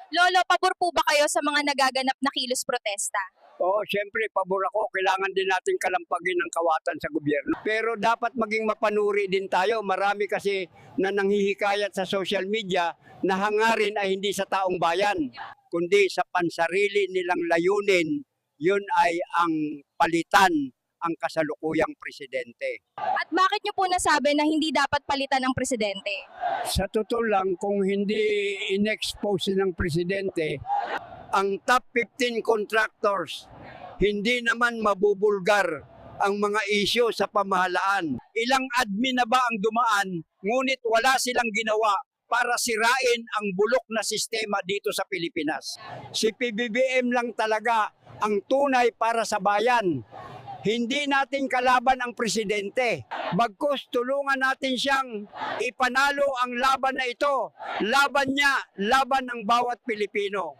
Lolo, pabor po ba kayo sa mga nagaganap na kilos protesta? Oo, siyempre, pabor ako. Kailangan din natin kalampagin ang kawatan sa gobyerno. Pero dapat maging mapanuri din tayo. Marami kasi na nanghihikayat sa social media na hangarin ay hindi sa taong bayan, kundi sa pansarili nilang layunin. Yun ay ang palitan ang kasalukuyang presidente. At bakit niyo po nasabi na hindi dapat palitan ang presidente? Sa totoo lang, kung hindi in-expose ng presidente, ang top 15 contractors, hindi naman mabubulgar ang mga isyo sa pamahalaan. Ilang admin na ba ang dumaan, ngunit wala silang ginawa para sirain ang bulok na sistema dito sa Pilipinas. Si PBBM lang talaga ang tunay para sa bayan. Hindi natin kalaban ang presidente. Bagkus tulungan natin siyang ipanalo ang laban na ito. Laban niya, laban ng bawat Pilipino.